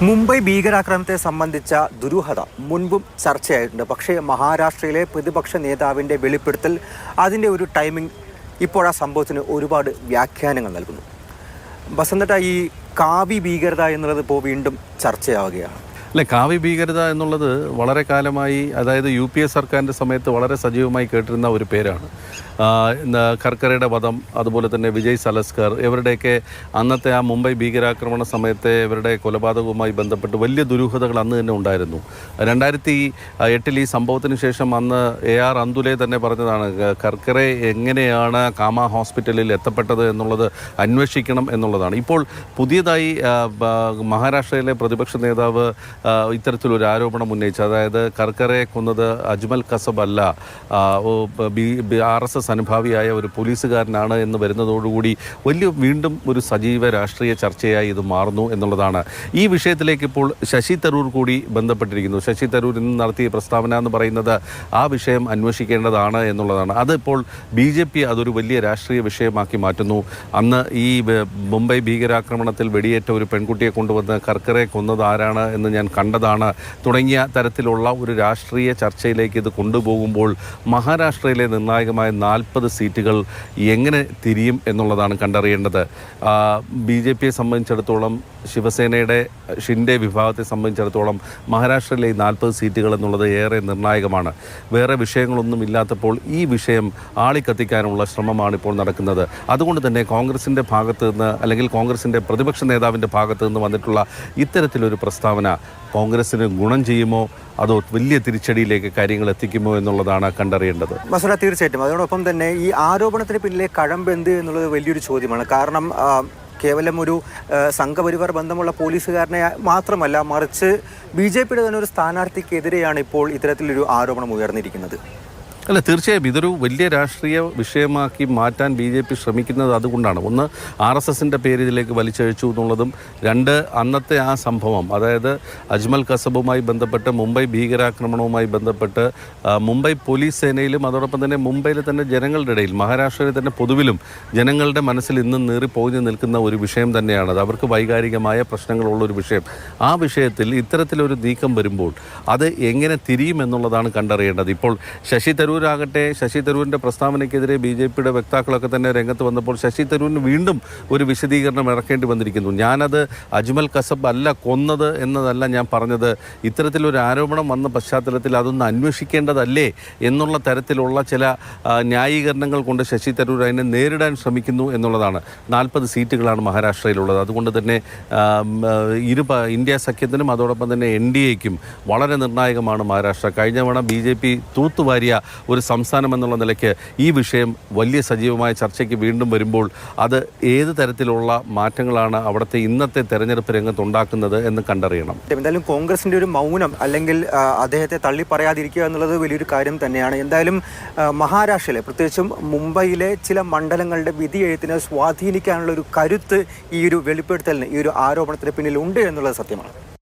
മുംബൈ ഭീകരാക്രമണത്തെ സംബന്ധിച്ച ദുരൂഹത മുൻപും ചർച്ചയായിട്ടുണ്ട്. പക്ഷേ മഹാരാഷ്ട്രയിലെ പ്രതിപക്ഷ നേതാവിൻ്റെ വെളിപ്പെടുത്തൽ, അതിൻ്റെ ഒരു ടൈമിംഗ് ഇപ്പോൾ ആ സംഭവത്തിന് ഒരുപാട് വ്യാഖ്യാനങ്ങൾ നൽകുന്നു. ബസന്തട്ട, ഈ കാവി ഭീകരത എന്നുള്ളത് ഇപ്പോൾ വീണ്ടും ചർച്ചയാവുകയാണ്. അല്ലെ, കാവി ഭീകരത എന്നുള്ളത് വളരെ കാലമായി, അതായത് UPA സർക്കാരിൻ്റെ സമയത്ത് വളരെ സജീവമായി കേട്ടിരുന്ന ഒരു പേരാണ്. കർക്കരയുടെ വധം, അതുപോലെ തന്നെ വിജയ് സലസ്കർ, ഇവരുടെയൊക്കെ അന്നത്തെ ആ മുംബൈ ഭീകരാക്രമണ സമയത്തെ ഇവരുടെ കൊലപാതകവുമായി ബന്ധപ്പെട്ട് വലിയ ദുരൂഹതകൾ അന്ന് തന്നെ ഉണ്ടായിരുന്നു. 2008 ഈ സംഭവത്തിന് ശേഷം അന്ന് AR അന്തുലെ തന്നെ പറഞ്ഞതാണ്, കർക്കര എങ്ങനെയാണ് കാമ ഹോസ്പിറ്റലിൽ എത്തപ്പെട്ടത് എന്നുള്ളത് അന്വേഷിക്കണം എന്നുള്ളതാണ്. ഇപ്പോൾ പുതിയതായി മഹാരാഷ്ട്രയിലെ പ്രതിപക്ഷ നേതാവ് ഇത്തരത്തിലൊരു ആരോപണം ഉന്നയിച്ചു. അതായത് കർക്കരയെ കൊന്നത് അജ്മൽ കസബ് അല്ല, RSS അനുഭാവിയായ ഒരു പോലീസുകാരനാണ് എന്ന് വരുന്നതോടുകൂടി വീണ്ടും ഒരു സജീവ രാഷ്ട്രീയ ചർച്ചയായി ഇത് മാറുന്നു എന്നുള്ളതാണ്. ഈ വിഷയത്തിലേക്ക് ഇപ്പോൾ ശശി തരൂർ കൂടി ബന്ധപ്പെട്ടിരിക്കുന്നു. ശശി തരൂർ ഇന്ന് നടത്തിയ പ്രസ്താവന എന്ന് പറയുന്നത് ആ വിഷയം അന്വേഷിക്കേണ്ടതാണ് എന്നുള്ളതാണ്. അതിപ്പോൾ BJP അതൊരു വലിയ രാഷ്ട്രീയ വിഷയമാക്കി മാറ്റുന്നു. അന്ന് ഈ മുംബൈ ഭീകരാക്രമണത്തിൽ വെടിയേറ്റ ഒരു പെൺകുട്ടിയെ കൊണ്ടുവന്ന് കർക്കരെ കൊന്നത് ആരാണ് എന്ന് ഞാൻ കണ്ടതാണ് തുടങ്ങിയ തരത്തിലുള്ള ഒരു രാഷ്ട്രീയ ചർച്ചയിലേക്ക് ഇത് കൊണ്ടുപോകുമ്പോൾ മഹാരാഷ്ട്രയിലെ നിർണായകമായ 40 സീറ്റുകൾ എങ്ങനെ തിരിയും എന്നുള്ളതാണ് കണ്ടറിയേണ്ടത്. BJPയെ സംബന്ധിച്ചിടത്തോളം, ശിവസേനയുടെ ഷിൻഡെ വിഭാഗത്തെ സംബന്ധിച്ചിടത്തോളം മഹാരാഷ്ട്രയിലെ 40 സീറ്റുകൾ എന്നുള്ളത് ഏറെ നിർണായകമാണ്. വേറെ വിഷയങ്ങളൊന്നും ഇല്ലാത്തപ്പോൾ ഈ വിഷയം ആളിക്കത്തിക്കാനുള്ള ശ്രമമാണ് ഇപ്പോൾ നടക്കുന്നത്. അതുകൊണ്ട് തന്നെ കോൺഗ്രസിൻ്റെ ഭാഗത്ത് നിന്ന്, അല്ലെങ്കിൽ കോൺഗ്രസിൻ്റെ പ്രതിപക്ഷ നേതാവിൻ്റെ ഭാഗത്ത് നിന്ന് വന്നിട്ടുള്ള ഇത്തരത്തിലൊരു പ്രസ്താവന കോൺഗ്രസിന് ഗുണം ചെയ്യുമോ അതോ വലിയ തിരിച്ചടിയിലേക്ക് കാര്യങ്ങൾ എത്തിക്കുമോ എന്നുള്ളതാണ് കണ്ടറിയേണ്ടത്. മസൂറ, തീർച്ചയായിട്ടും. അതോടൊപ്പം തന്നെ ഈ ആരോപണത്തിന് പിന്നിലെ കഴമ്പെന്ത് എന്നുള്ളത് വലിയൊരു ചോദ്യമാണ്. കാരണം കേവലം ഒരു സംഘപരിവാർ ബന്ധമുള്ള പോലീസുകാരനെ മാത്രമല്ല, മറിച്ച് BJPയുടെ തന്നെ ഒരു സ്ഥാനാർത്ഥിക്കെതിരെയാണ് ഇപ്പോൾ ഇത്തരത്തിലൊരു ആരോപണം ഉയർന്നിരിക്കുന്നത്. അല്ല, തീർച്ചയായും ഇതൊരു വലിയ രാഷ്ട്രീയ വിഷയമാക്കി മാറ്റാൻ BJP ശ്രമിക്കുന്നത് അതുകൊണ്ടാണ്. ഒന്ന്, RSSൻ്റെ പേര് ഇതിലേക്ക് വലിച്ചഴിച്ചു എന്നുള്ളതും, രണ്ട്, അന്നത്തെ ആ സംഭവം, അതായത് അജ്മൽ കസബുമായി ബന്ധപ്പെട്ട് മുംബൈ ഭീകരാക്രമണവുമായി ബന്ധപ്പെട്ട് മുംബൈ പോലീസ് സേനയിലും അതോടൊപ്പം തന്നെ മുംബൈയിലെ തന്നെ ജനങ്ങളുടെ ഇടയിൽ, മഹാരാഷ്ട്രയിൽ തന്നെ പൊതുവിലും ജനങ്ങളുടെ മനസ്സിൽ ഇന്നും നീറിപ്പോഞ്ഞു നിൽക്കുന്ന ഒരു വിഷയം തന്നെയാണത്. അവർക്ക് വൈകാരികമായ പ്രശ്നങ്ങളുള്ളൊരു വിഷയം. ആ വിഷയത്തിൽ ഇത്തരത്തിലൊരു നീക്കം വരുമ്പോൾ അത് എങ്ങനെ തിരിയുമെന്നുള്ളതാണ് കണ്ടറിയേണ്ടത്. ഇപ്പോൾ ശശി തരൂരിൻ്റെ പ്രസ്താവനയ്ക്കെതിരെ BJPയുടെ വക്താക്കളൊക്കെ തന്നെ രംഗത്ത് വന്നപ്പോൾ ശശി തരൂരിന് വീണ്ടും ഒരു വിശദീകരണം ഇറക്കേണ്ടി വന്നിരിക്കുന്നു. ഞാനത് അജ്മൽ കസബ് അല്ല കൊന്നത് എന്നതല്ല ഞാൻ പറഞ്ഞത്, ഇത്തരത്തിലൊരു ആരോപണം വന്ന പശ്ചാത്തലത്തിൽ അതൊന്ന് അന്വേഷിക്കേണ്ടതല്ലേ എന്നുള്ള തരത്തിലുള്ള ചില ന്യായീകരണങ്ങൾ കൊണ്ട് ശശി തരൂർ അതിനെ നേരിടാൻ ശ്രമിക്കുന്നു എന്നുള്ളതാണ്. 40 സീറ്റുകളാണ് മഹാരാഷ്ട്രയിലുള്ളത്. അതുകൊണ്ട് തന്നെ ഇന്ത്യ സഖ്യത്തിനും അതോടൊപ്പം തന്നെ NDAയ്ക്കും വളരെ നിർണായകമാണ് മഹാരാഷ്ട്ര. കഴിഞ്ഞ തവണ BJP തൂത്തുവാരിയ ഒരു സംസ്ഥാനം എന്നുള്ള നിലയ്ക്ക് ഈ വിഷയം വലിയ സജീവമായ ചർച്ചയ്ക്ക് വീണ്ടും വരുമ്പോൾ അത് ഏത് തരത്തിലുള്ള മാറ്റങ്ങളാണ് അവിടുത്തെ ഇന്നത്തെ തെരഞ്ഞെടുപ്പ് രംഗത്ത് ഉണ്ടാക്കുന്നത് എന്ന് കണ്ടറിയണം. എന്തായാലും കോൺഗ്രസിൻ്റെ ഒരു മൗനം, അല്ലെങ്കിൽ അദ്ദേഹത്തെ തള്ളി പറയാതിരിക്കുക എന്നുള്ളത് വലിയൊരു കാര്യം തന്നെയാണ്. എന്തായാലും മഹാരാഷ്ട്രയിലെ, പ്രത്യേകിച്ചും മുംബൈയിലെ ചില മണ്ഡലങ്ങളുടെ വിധിയെഴുത്തിനെ സ്വാധീനിക്കാനുള്ള ഒരു കരുത്ത് ഈ ഒരു വെളിപ്പെടുത്തലിന്, ഈ ഒരു ആരോപണത്തിന് പിന്നിലുണ്ട് എന്നുള്ളത് സത്യമാണ്.